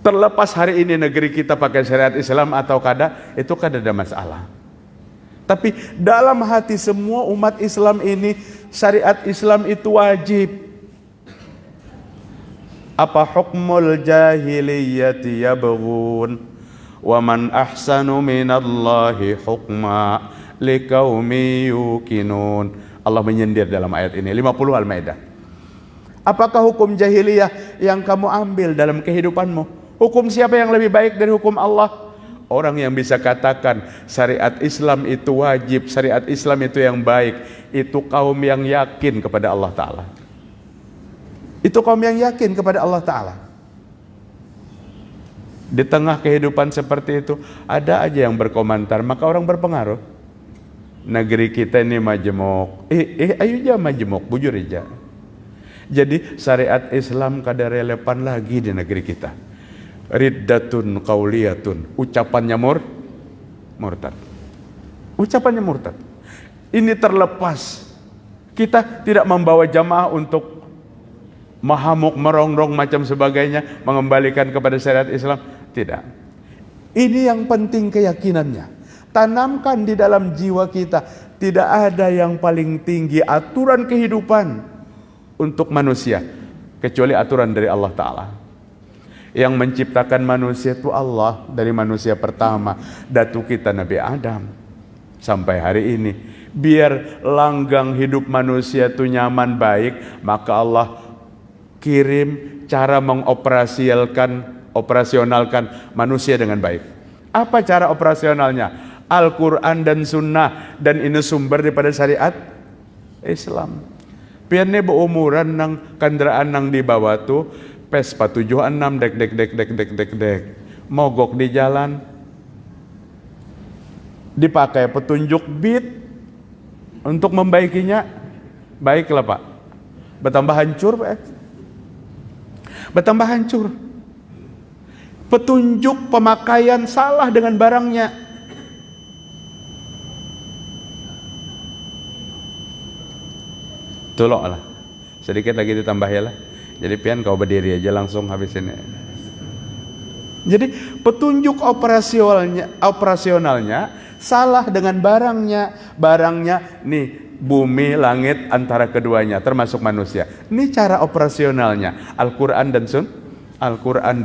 Terlepas hari ini negeri kita pakai syariat Islam atau kada, itu kada ada masalah. Tapi dalam hati semua umat Islam ini, syariat Islam itu wajib. Apa hukmul jahiliyati yabghun wa man ahsanu minallahi hukma liqaumi yuqinun. Allah menyindir dalam ayat ini 50 Al-Maidah. Apakah hukum jahiliyah yang kamu ambil dalam kehidupanmu? Hukum siapa yang lebih baik dari hukum Allah? Orang yang bisa katakan syariat Islam itu wajib, syariat Islam itu yang baik, itu kaum yang yakin kepada Allah Ta'ala. Itu kaum yang yakin kepada Allah Ta'ala. Di tengah kehidupan seperti itu, ada aja yang berkomentar, maka orang berpengaruh. Negeri kita ini majemuk. Ayo aja majemuk, bujur aja. Jadi syariat Islam kada relevan lagi di negeri kita. Riddatun qauliyatun, ucapannya murtad. Ucapannya murtad. Ini terlepas. Kita tidak membawa jamaah untuk mahamuk, merongrong macam sebagainya, mengembalikan kepada syariat Islam. Tidak. Ini yang penting keyakinannya. Tanamkan di dalam jiwa kita, tidak ada yang paling tinggi aturan kehidupan untuk manusia kecuali aturan dari Allah Ta'ala. Yang menciptakan manusia itu Allah, dari manusia pertama datu kita Nabi Adam sampai hari ini. Biar langgang hidup manusia itu nyaman baik, maka Allah kirim cara operasionalkan manusia dengan baik. Apa cara operasionalnya? Al-Quran dan Sunnah, dan ini sumber daripada syariat Islam. Piannya berumuran nang kendaraan nang di bawah tuh Vespa 76 dek mogok di jalan, dipakai petunjuk beat untuk membaikinya. Baiklah Pak, bertambah hancur Pak. Bertambah hancur. Petunjuk pemakaian salah dengan barangnya. Tolonglah sedikit lagi ditambah ya lah. Jadi pian kau berdiri aja langsung habis ini. Jadi petunjuk operasionalnya salah dengan barangnya. Barangnya nih bumi, langit antara keduanya termasuk manusia. Ini cara operasionalnya Al-Quran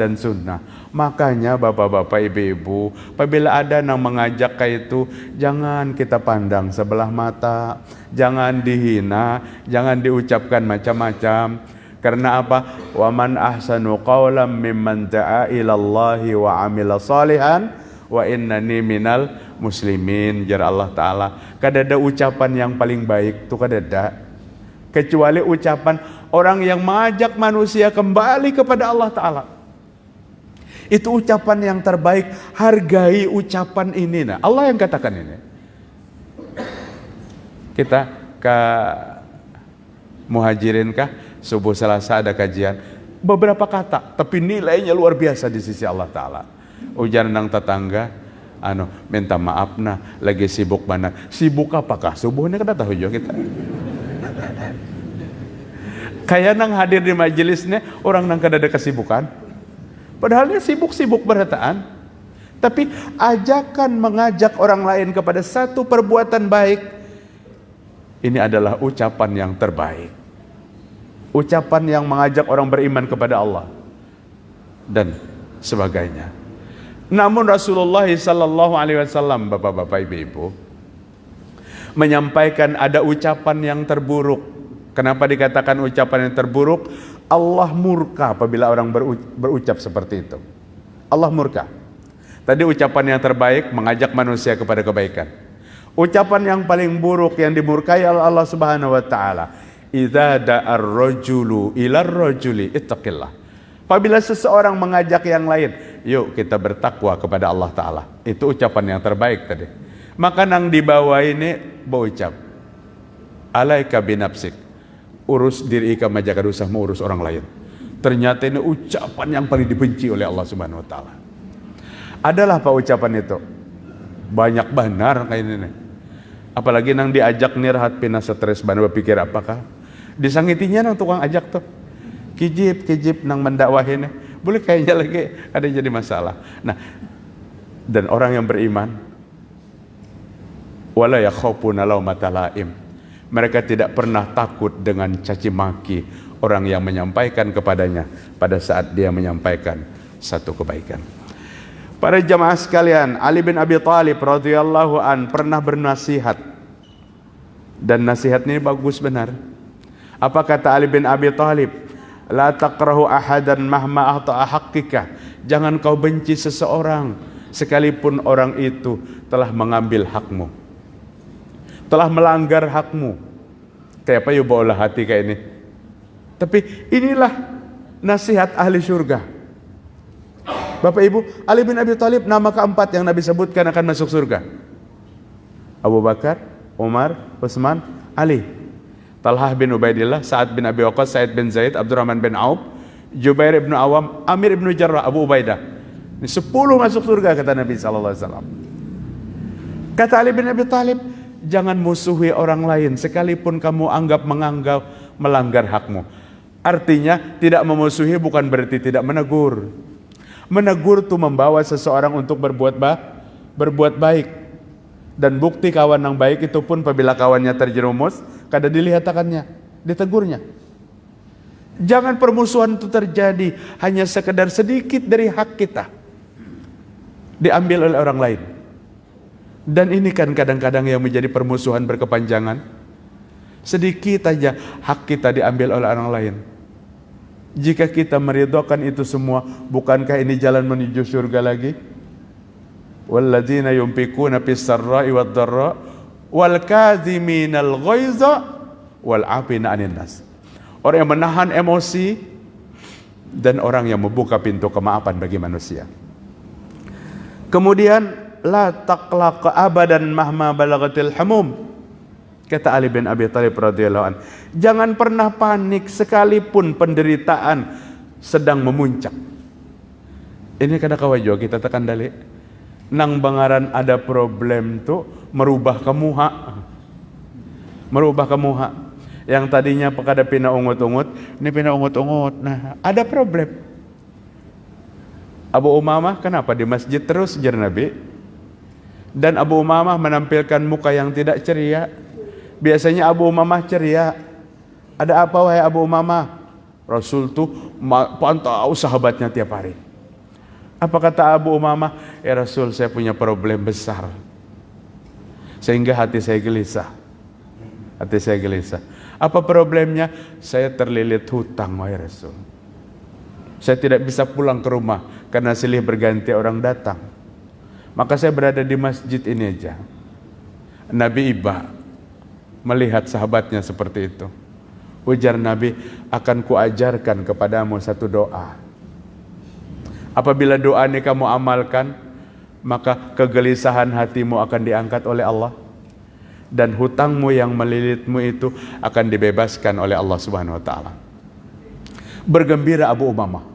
dan Sunnah. Makanya bapak-bapak, ibu-ibu, apabila ada yang mengajak kayak itu, jangan kita pandang sebelah mata, jangan dihina, jangan diucapkan macam-macam. Karena apa? Wa man ahsanu qawlan mimman da'a ilallahi wa amila salihan wa innani minal muslimin. Jar Allah Ta'ala, kada ada ucapan yang paling baik itu kada ada, kecuali ucapan orang yang mengajak manusia kembali kepada Allah Ta'ala. Itu ucapan yang terbaik. Hargai ucapan ini. Nah, Allah yang katakan ini. Kita ke Muhajirin kah? Subuh Selasa ada kajian. Beberapa kata, tapi nilainya luar biasa di sisi Allah Ta'ala. Ujar nang tetangga, minta maaf nah, lagi sibuk mana? Sibuk apakah? Subuhnya kada tahu juga kita. Kayak nang hadir di majelisnya, orang nang kada ada kesibukan. Padahal dia sibuk-sibuk berataan. Tapi ajakan mengajak orang lain kepada satu perbuatan baik, ini adalah ucapan yang terbaik. Ucapan yang mengajak orang beriman kepada Allah. dan sebagainya. Namun Rasulullah sallallahu alaihi wasallam, Bapak-bapak, Ibu-ibu, menyampaikan ada ucapan yang terburuk. Kenapa dikatakan ucapan yang terburuk? Allah murka apabila orang berucap seperti itu. Allah murka. Tadi ucapan yang terbaik mengajak manusia kepada kebaikan. Ucapan yang paling buruk yang dimurkai oleh Allah Subhanahu wa taala, idza da'ar rajulu ilar rajuli ittaqillah. Apabila seseorang mengajak yang lain, yuk kita bertakwa kepada Allah taala. Itu ucapan yang terbaik tadi. Maka nang di bawah ini berucap, alaika binafsik, urus diri ika majakan usah mengurus orang lain. Ternyata ini ucapan yang paling dibenci oleh Allah Subhanahu wa taala. Adalah apa ucapan itu? Banyak benar kayak ini. Apalagi nang diajak nirhat pina stres ban berpikir apakah disangitinya nang tukang ajak tuh. Kijib nang mendakwahin. Boleh kayaknya lagi ada jadi masalah. Nah, dan orang yang beriman wala yakhafuna laumata laim. Mereka tidak pernah takut dengan caci maki orang yang menyampaikan kepadanya pada saat dia menyampaikan satu kebaikan. Para jamaah sekalian, Ali bin Abi Thalib radhiyallahu an pernah bernasihat, dan nasihat ini bagus benar. Apa kata Ali bin Abi Thalib? La taqrahu ahadan mahma ahta'a haqqika. Jangan kau benci seseorang sekalipun orang itu telah mengambil hakmu, telah melanggar hakmu. Kayak apa ya bawalah hati kayak ini. Tapi inilah nasihat ahli surga. Bapak Ibu, Ali bin Abi Thalib nama keempat yang Nabi sebutkan akan masuk surga. Abu Bakar, Umar, Utsman, Ali. Talhah bin Ubaidillah, Sa'ad bin Abi Waqqas, Sa'id bin Zaid, Abdurrahman bin Auf, Jubair bin Awam, Amir bin Jarrah, Abu Ubaidah. Ini 10 masuk surga kata Nabi sallallahu alaihi wasallam. Kata Ali bin Abi Thalib, jangan musuhi orang lain sekalipun kamu menganggap melanggar hakmu. Artinya tidak memusuhi bukan berarti tidak menegur. Menegur itu membawa seseorang untuk berbuat baik. Dan bukti kawan yang baik itu pun apabila kawannya terjerumus, kada dilihatakannya, ditegurnya. Jangan permusuhan itu terjadi hanya sekedar sedikit dari hak kita diambil oleh orang lain. Dan ini kan kadang-kadang yang menjadi permusuhan berkepanjangan. Sedikit aja hak kita diambil oleh orang lain. Jika kita meridhokan itu semua, bukankah ini jalan menuju surga lagi? Walladzina yunfikuna fis sarra'i wad dharra wal kadhiminal ghaiza wal 'afina 'anil nas. Orang yang menahan emosi dan orang yang membuka pintu kemaafan bagi manusia. Kemudian la taqlaq abadan mahma balagatil humum. Kata Ali bin Abi Thalib radhiyallahu an, jangan pernah panik sekalipun penderitaan sedang memuncak. Ini kada kawajo kita tekan dali. Nang bangaran ada problem tu merubah kemuha. Yang tadinya kada pina ungut-ungut, ini pina ungut-ungut. Nah, ada problem. Abu Umamah kenapa di masjid terus jar Nabi? Dan Abu Umamah menampilkan muka yang tidak ceria. Biasanya Abu Umamah ceria. Ada apa wahai Abu Umamah? Rasul tuh pantau sahabatnya tiap hari. Apa kata Abu Umamah? Ya Rasul, saya punya problem besar sehingga hati saya gelisah. Apa problemnya? Saya terlilit hutang wahai Rasul. Saya tidak bisa pulang ke rumah karena silih berganti orang datang. Maka saya berada di masjid ini aja. Nabi iba melihat sahabatnya seperti itu. Ujar Nabi, akan kuajarkan kepadamu satu doa. Apabila doa ini kamu amalkan, maka kegelisahan hatimu akan diangkat oleh Allah. Dan hutangmu yang melilitmu itu akan dibebaskan oleh Allah Subhanahu wa ta'ala. Bergembira Abu Umamah.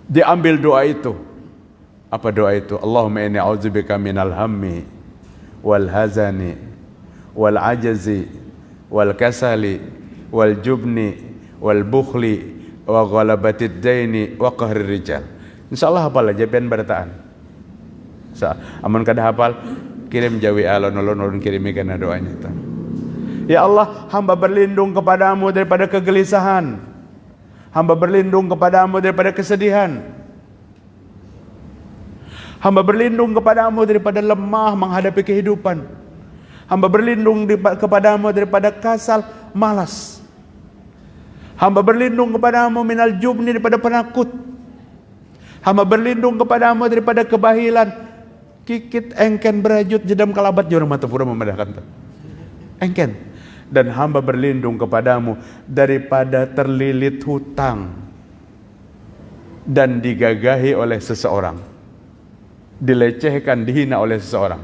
Diambil doa itu. Apa doa itu? Allahumma inni a'udzubika minal hammi wal hazani wal ajazi wal kasali wal jubni wal bukhli wa ghalabatid daini wa qahrir rijal. Insyaallah hafal aja pian barataan. Amun kada hafal kirim jawi alon kirimi kana doanya itu. Ya Allah, hamba berlindung kepadamu daripada kegelisahan. Hamba berlindung kepadamu daripada kesedihan. Hamba berlindung kepadamu daripada lemah menghadapi kehidupan. Hamba berlindung kepadamu daripada kasal, malas. Hamba berlindung kepadamu minal jubni, daripada penakut. Hamba berlindung kepadamu daripada kebahilan. Kikit, engken, berajut, jedam, kalabat, jorang mata pura memedahkan. Engken. Dan hamba berlindung kepadamu daripada terlilit hutang dan digagahi oleh seseorang, dilecehkan, dihina oleh seseorang.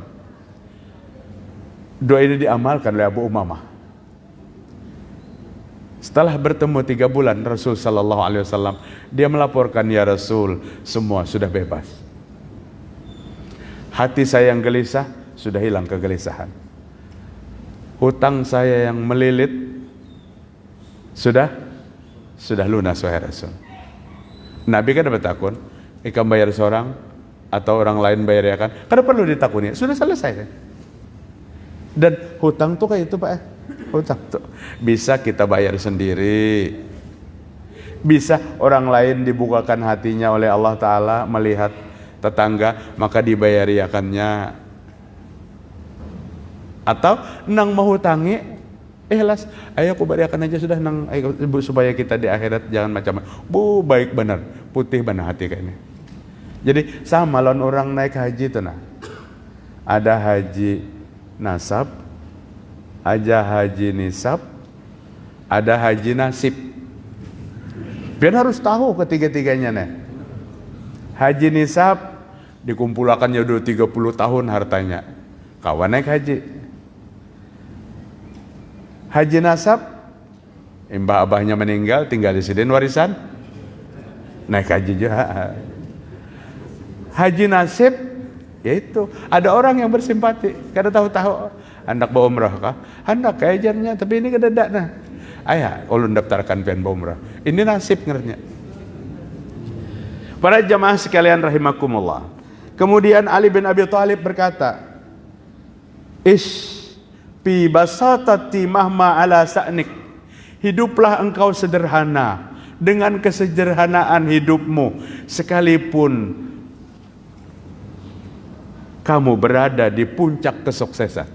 Doa ini diamalkan oleh Abu Umamah. Setelah bertemu 3 bulan Rasul sallallahu alaihi wasallam, dia melaporkan, ya Rasul, semua sudah bebas. Hati saya yang gelisah sudah hilang kegelisahan. Hutang saya yang melilit sudah lunas, wahai Rasul. Nabi kan dapat takun, ikan bayar seorang atau orang lain bayar ya kan? Karena perlu ditakuni, sudah selesai kan? Dan hutang tuh kayak itu Pak, hutang tuh bisa kita bayar sendiri, bisa orang lain dibukakan hatinya oleh Allah Ta'ala melihat tetangga maka dibayariakannya. Atau nang mau hutangi ikhlas, ayo aku bariakan aja sudah nang, supaya kita di akhirat jangan macam-macam. Baik benar, putih benar hati kayak ini. Jadi sama lawan orang naik haji tuh nah. Ada haji nasab, ada haji nisab, ada haji nasib. Biar harus tahu ketiga-tiganya nih. Haji nisab dikumpulkannya udah 30 tahun hartanya, kawan naik haji. Haji nasab, mbah abahnya meninggal tinggal di sini warisan, naik haji juga. Haji nasib, yaitu ada orang yang bersimpati karena tahu-tahu hendak bawa umrah kah? Hendak kayajarnya, tapi ini kedadak nah. Ayah, ulun daftarkan pian bawa umrah. Ini nasib ngernya. Para jamaah sekalian rahimakumullah. Kemudian Ali bin Abi Thalib berkata, fi basatati mahma ala sa'nik. Hiduplah engkau sederhana dengan kesederhanaan hidupmu, sekalipun kamu berada di puncak kesuksesan.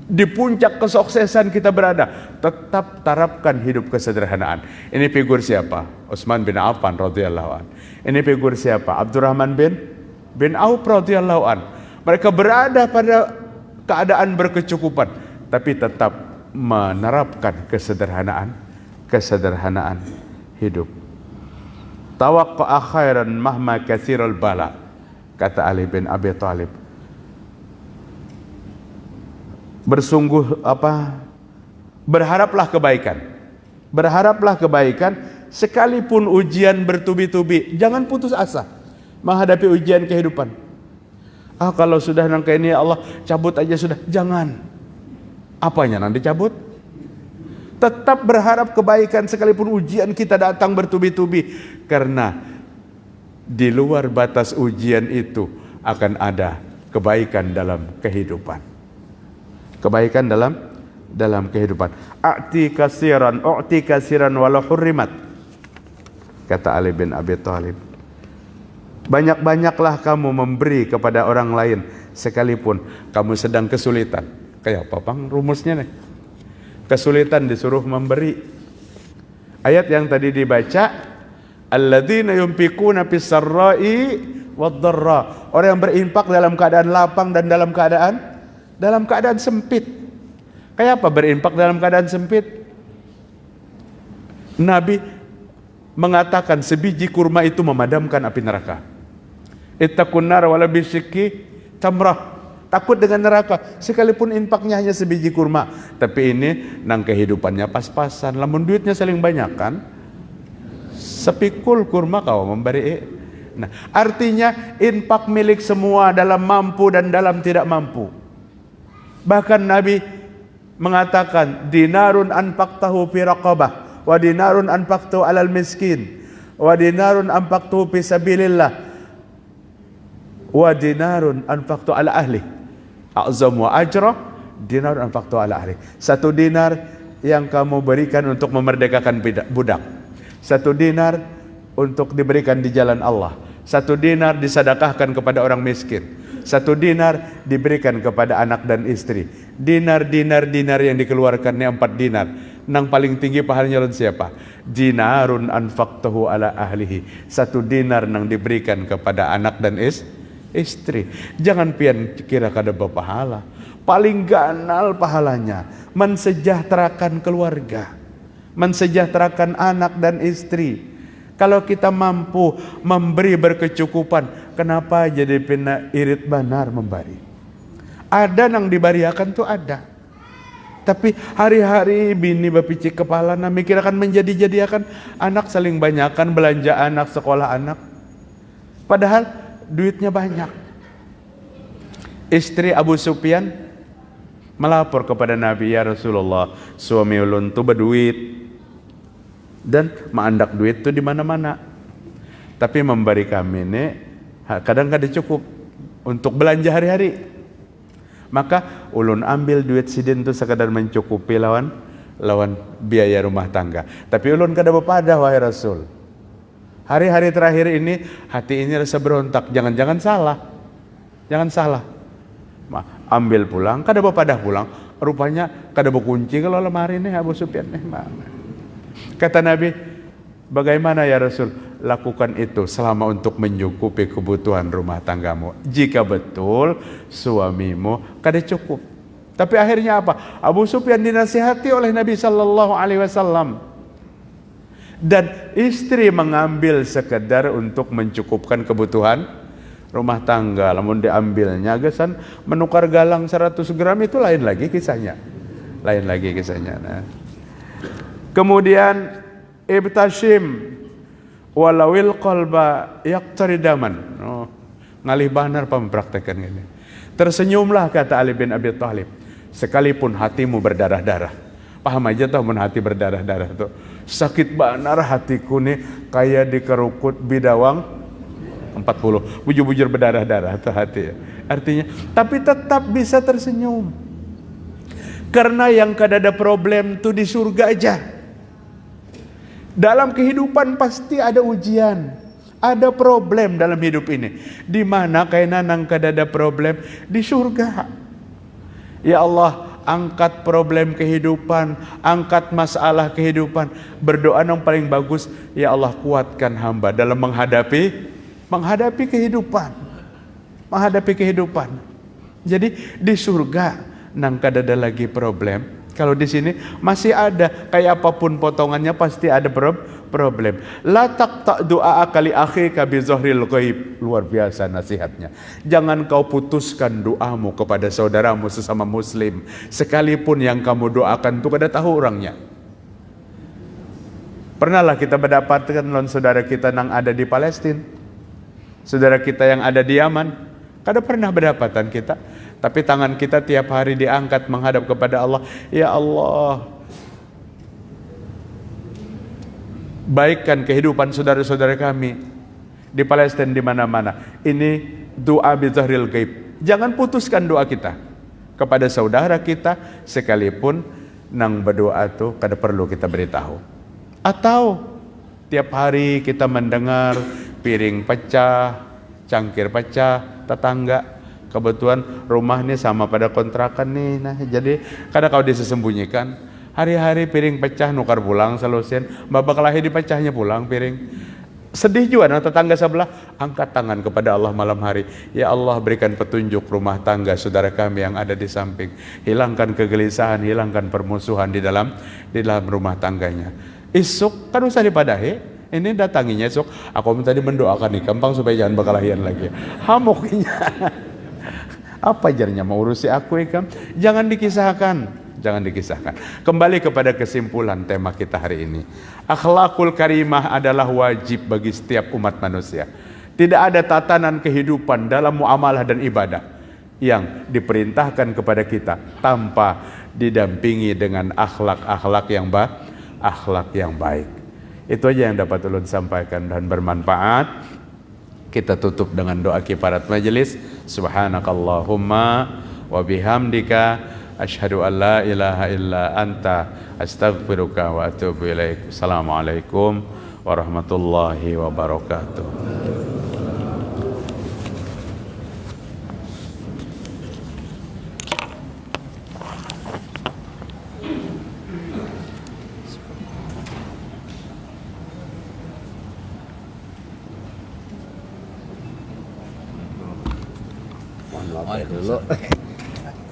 Di puncak kesuksesan kita berada, tetap tarapkan hidup kesederhanaan. Ini figur siapa? Utsman bin Affan radhiyallahu an. Ini figur siapa? Abdurrahman bin Auf radhiyallahu an. Mereka berada pada keadaan berkecukupan, tapi tetap menerapkan kesederhanaan hidup. Tawaqqa khairan mahma katsirul bala, kata Ali bin Abi Thalib. Berharaplah kebaikan sekalipun ujian bertubi-tubi. Jangan putus asa menghadapi ujian kehidupan. Kalau sudah nangka ini Allah cabut aja sudah, jangan. Apanya nanti cabut? Tetap berharap kebaikan sekalipun ujian kita datang bertubi-tubi, karena di luar batas ujian itu akan ada kebaikan dalam kehidupan. Kebaikan dalam kehidupan. A'ti kasiran walau hurrimat, kata Ali bin Abi Thalib. Banyak-banyaklah kamu memberi kepada orang lain sekalipun kamu sedang kesulitan. Kayak apa Bang rumusnya nih? Kesulitan disuruh memberi. Ayat yang tadi dibaca, alladzina yunfikuna fis sarra'i wad dharra. Orang yang berinfak dalam keadaan lapang dan dalam keadaan sempit. Kayak apa berinfak dalam keadaan sempit? Nabi mengatakan sebiji kurma itu memadamkan api neraka. Ittaqun nar wala bisyikki tamrah. Takut dengan neraka sekalipun infaknya hanya sebiji kurma. Tapi ini nang kehidupannya pas-pasan. Lamun duitnya saling banyak kan, sepikul kurma kau memberi. Nah, artinya infak milik semua, dalam mampu dan dalam tidak mampu. Bahkan Nabi mengatakan, dinarun anfaqtahu fi raqabah, wa dinarun anfaqtahu alal miskin, wa dinarun anfaqtahu fi sabilillah, wa dinarun anfaqtahu ala ahli, a'zam wa ajra dinarun anfaqtahu ala ahli. 1 dinar yang kamu berikan untuk memerdekakan budak, 1 dinar untuk diberikan di jalan Allah, 1 dinar disedekahkan kepada orang miskin. 1 dinar diberikan kepada anak dan istri. Dinar yang dikeluarkan ini 4 dinar. Nang paling tinggi pahalanya lawan siapa? Dinarun anfaqtahu ala ahlihi. 1 dinar nang diberikan kepada anak dan istri. Jangan pian kira kada berpahala. Paling ganal pahalanya mensejahterakan keluarga, mensejahterakan anak dan istri. Kalau kita mampu memberi berkecukupan, kenapa jadi pina irit banar memberi? Ada nang dibariakan tuh ada. Tapi hari-hari bini bapicik kepala na mikir akan menjadi-jadiakan anak saling banyakan belanja anak, sekolah anak. Padahal duitnya banyak. Istri Abu Sufyan melapor kepada Nabi, ya Rasulullah, suami ulun tuh berduit dan maandak duit tuh di mana-mana. Tapi memberi kami ini kadang kada cukup untuk belanja hari-hari. Maka ulun ambil duit sidin tuh sekadar mencukupi lawan biaya rumah tangga. Tapi ulun kada bepadah wahai Rasul. Hari-hari terakhir ini hati ini rasa berontak. Jangan salah. Jangan salah. Ambil pulang, kada bepadah pulang. Rupanya kada berkunci kalau lemari nih Abu Sufyan nih. Kata Nabi, bagaimana ya Rasul? Lakukan itu selama untuk mencukupi kebutuhan rumah tanggamu. Jika betul suamimu kada cukup. Tapi akhirnya apa? Abu Sufyan dinasihati oleh Nabi sallallahu alaihi wasallam. Dan istri mengambil sekedar untuk mencukupkan kebutuhan rumah tangga. Namun diambilnya gesan menukar galang 100 gram itu lain lagi kisahnya. Nah. Kemudian ibtashim walawil qalba yaqtaridaman. Ngalih banar mempraktekkan ini. Tersenyumlah kata Ali bin Abi Thalib, sekalipun hatimu berdarah-darah. Paham aja tuh mun hati berdarah-darah tuh. Sakit banar hatiku nih kayak dikerukut bidawang 40. Bujur-bujur berdarah-darah tuh hati. Artinya, tapi tetap bisa tersenyum. Karena yang kada ada problem tuh di surga aja. Dalam kehidupan pasti ada ujian, ada problem dalam hidup ini. Di mana kainan nang kada ada problem di surga. Ya Allah, angkat problem kehidupan, angkat masalah kehidupan. Berdoa yang paling bagus, ya Allah kuatkan hamba dalam menghadapi kehidupan. Jadi di surga nang kada ada lagi problem. Kalau di sini masih ada, kayak apapun potongannya pasti ada problem. La taqta du'a kali akhika bi zahril ghaib. Luar biasa nasihatnya. Jangan kau putuskan doamu kepada saudaramu sesama muslim, sekalipun yang kamu doakan itu kada tahu orangnya. Pernahlah kita mendapatkan saudara kita yang ada di Palestina, saudara kita yang ada di Yaman, kada pernah berdapatan kita. Tapi tangan kita tiap hari diangkat menghadap kepada Allah. Ya Allah, baikkan kehidupan saudara-saudara kami di Palestina, di mana-mana. Ini doa bizahril gaib. Jangan putuskan doa kita kepada saudara kita, sekalipun nang berdoa tuh kada perlu kita beritahu. Atau tiap hari kita mendengar piring pecah, cangkir pecah, tetangga kebetulan rumah ini sama pada kontrakan nih. Nah, jadi kadang kau disembunyikan. Hari-hari piring pecah nukar pulang selesai. Babak lahir dipecahnya pulang piring. Sedih juga nah, tetangga sebelah. Angkat tangan kepada Allah malam hari. Ya Allah, berikan petunjuk rumah tangga saudara kami yang ada di samping. Hilangkan kegelisahan, hilangkan permusuhan di dalam rumah tangganya. Isuk kan usah dipadahi. Ini datanginya esok. Aku tadi mendoakan nih gampang supaya jangan berkelahian lagi. Hamuknya. Apa jarnya mau urusi aku ikam? Jangan dikisahkan. Kembali kepada kesimpulan tema kita hari ini. Akhlakul karimah adalah wajib bagi setiap umat manusia. Tidak ada tatanan kehidupan dalam muamalah dan ibadah yang diperintahkan kepada kita tanpa didampingi dengan akhlak yang baik. Itu aja yang dapat ulun sampaikan dan bermanfaat. Kita tutup dengan doa kifarat majelis. Subhanakallahumma wa bihamdika asyhadu an la ilaha illa anta astaghfiruka wa atubu ilaik. Assalamualaikum warahmatullahi wabarakatuh. Maaf dulu.